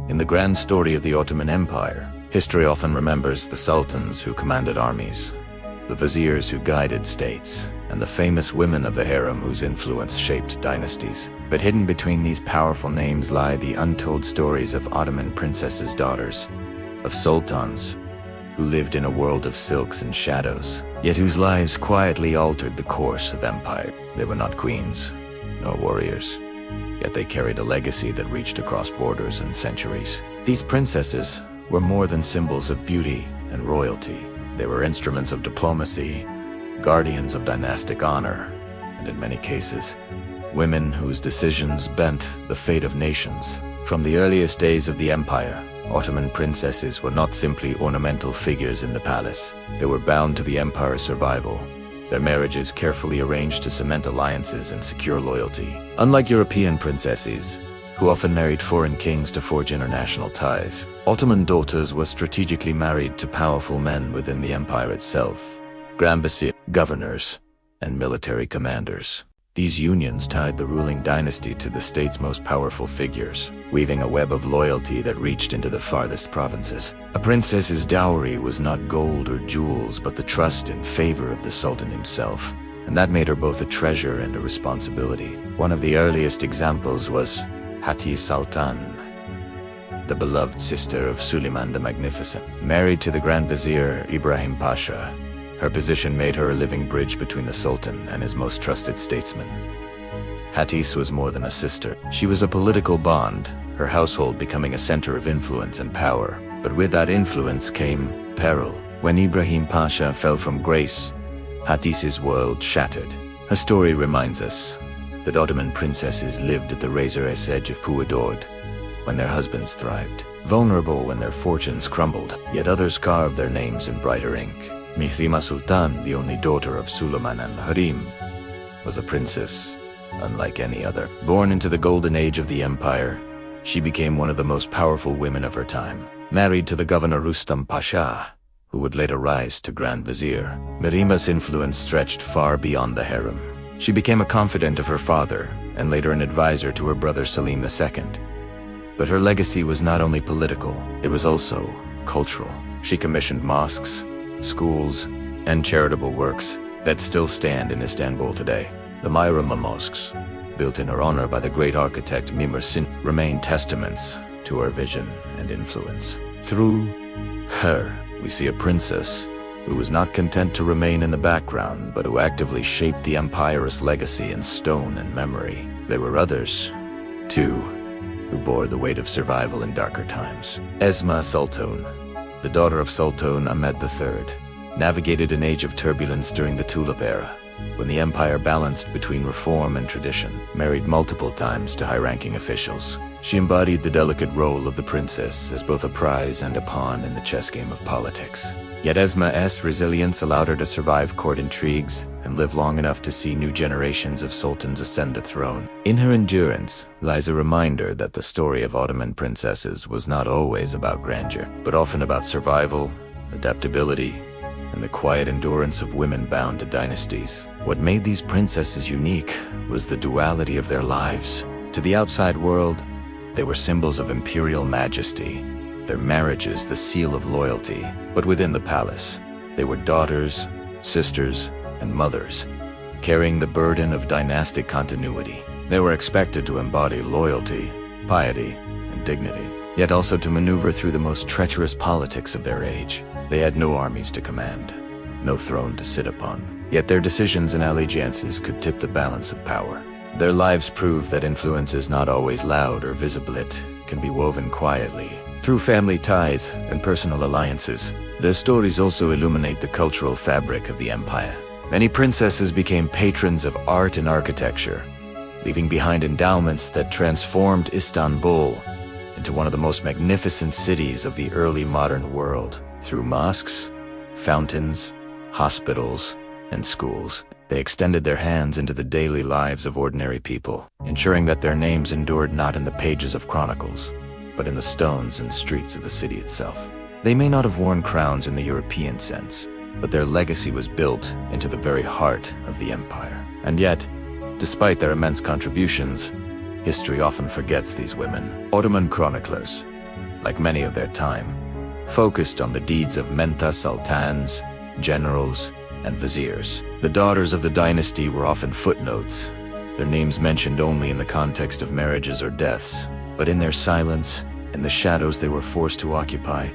In the grand story of the Ottoman Empire, history often remembers the sultans who commanded armies, the viziers who guided states, and the famous women of the harem whose influence shaped dynasties. But hidden between these powerful names lie the untold stories of Ottoman princesses' daughters, of sultans who lived in a world of silks and shadows, yet whose lives quietly altered the course of empire. They were not queens, nor warriors, yet they carried a legacy that reached across borders and centuries. These princesses were more than symbols of beauty and royalty. They were instruments of diplomacy, guardians of dynastic honor, and in many cases, women whose decisions bent the fate of nations. From the earliest days of the empire, Ottoman princesses were not simply ornamental figures in the palace. They were bound to the empire's survival, their marriages carefully arranged to cement alliances and secure loyalty. Unlike European princesses, who often married foreign kings to forge international ties, Ottoman daughters were strategically married to powerful men within the empire itself: grand vizier, governors, and military commanders. These unions tied the ruling dynasty to the state's most powerful figures, weaving a web of loyalty that reached into the farthest provinces. A princess's dowry was not gold or jewels, but the trust and favor of the sultan himself, and that made her both a treasure and a responsibility. One of the earliest examples was Hatice Sultan, the beloved sister of Suleiman the Magnificent. Married to the Grand Vizier Ibrahim Pasha, her position made her a living bridge between the Sultan and his most trusted statesman. Hatice was more than a sister. She was a political bond, her household becoming a center of influence and power. But with that influence came peril. When Ibrahim Pasha fell from grace, Hatice's world shattered. Her story reminds us that Ottoman princesses lived at the razor's edge of Puadord when their husbands thrived, vulnerable when their fortunes crumbled, yet others carved their names in brighter ink. Mihrima Sultan, the only daughter of Suleiman and Harim, was a princess unlike any other. Born into the golden age of the empire, she became one of the most powerful women of her time. Married to the governor Rustam Pasha, who would later rise to Grand Vizier, Mihrima's influence stretched far beyond the harem. She became a confidant of her father, and later an advisor to her brother Selim II. But her legacy was not only political, it was also cultural. She commissioned mosques, schools, and charitable works that still stand in Istanbul today. The Mihrimah mosques, built in her honor by the great architect Mimar Sinan, remain testaments to her vision and influence. Through her, we see a princess who was not content to remain in the background, but who actively shaped the empire's legacy in stone and memory. There were others, too, who bore the weight of survival in darker times. Esma Sultan, the daughter of Sultan Ahmed III, navigated an age of turbulence during the Tulip era, when the empire balanced between reform and tradition. Married multiple times to high-ranking officials, she embodied the delicate role of the princess as both a prize and a pawn in the chess game of politics. Yet Esma's resilience allowed her to survive court intrigues and live long enough to see new generations of sultans ascend the throne. In her endurance lies a reminder that the story of Ottoman princesses was not always about grandeur, but often about survival, adaptability, and the quiet endurance of women bound to dynasties. What made these princesses unique was the duality of their lives. To the outside world, they were symbols of imperial majesty, their marriages the seal of loyalty. But within the palace, they were daughters, sisters, and mothers, carrying the burden of dynastic continuity. They were expected to embody loyalty, piety, and dignity, yet also to maneuver through the most treacherous politics of their age. They had no armies to command, no throne to sit upon, yet their decisions and allegiances could tip the balance of power. Their lives prove that influence is not always loud or visible. It can be woven quietly, through family ties and personal alliances. Their stories also illuminate the cultural fabric of the empire. Many princesses became patrons of art and architecture, leaving behind endowments that transformed Istanbul into one of the most magnificent cities of the early modern world. Through mosques, fountains, hospitals, and schools, they extended their hands into the daily lives of ordinary people, ensuring that their names endured not in the pages of chronicles, but in the stones and streets of the city itself. They may not have worn crowns in the European sense, but their legacy was built into the very heart of the empire. And yet, despite their immense contributions, history often forgets these women. Ottoman chroniclers, like many of their time, focused on the deeds of Mentha sultans, generals, and viziers. The daughters of the dynasty were often footnotes, their names mentioned only in the context of marriages or deaths, but in their silence, in the shadows they were forced to occupy,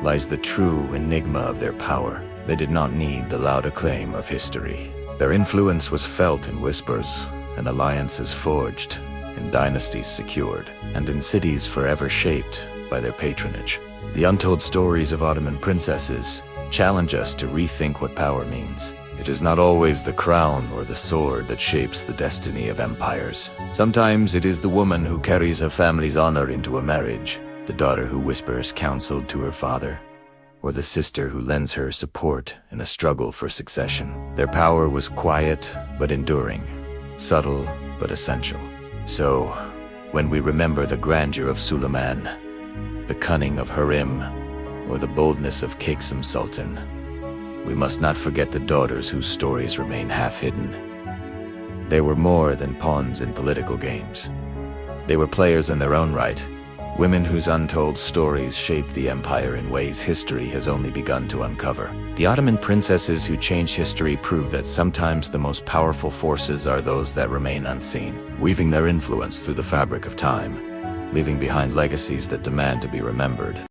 lies the true enigma of their power. They did not need the loud acclaim of history. Their influence was felt in whispers, in alliances forged, in dynasties secured, and in cities forever shaped by their patronage. The untold stories of Ottoman princesses challenge us to rethink what power means. It is not always the crown or the sword that shapes the destiny of empires. Sometimes it is the woman who carries her family's honor into a marriage, the daughter who whispers counsel to her father, or the sister who lends her support in a struggle for succession. Their power was quiet but enduring, subtle but essential. So, when we remember the grandeur of Suleiman, the cunning of Hurrim, or the boldness of Qasim Sultan, we must not forget the daughters whose stories remain half-hidden. They were more than pawns in political games. They were players in their own right, women whose untold stories shaped the empire in ways history has only begun to uncover. The Ottoman princesses who changed history prove that sometimes the most powerful forces are those that remain unseen, weaving their influence through the fabric of time, leaving behind legacies that demand to be remembered.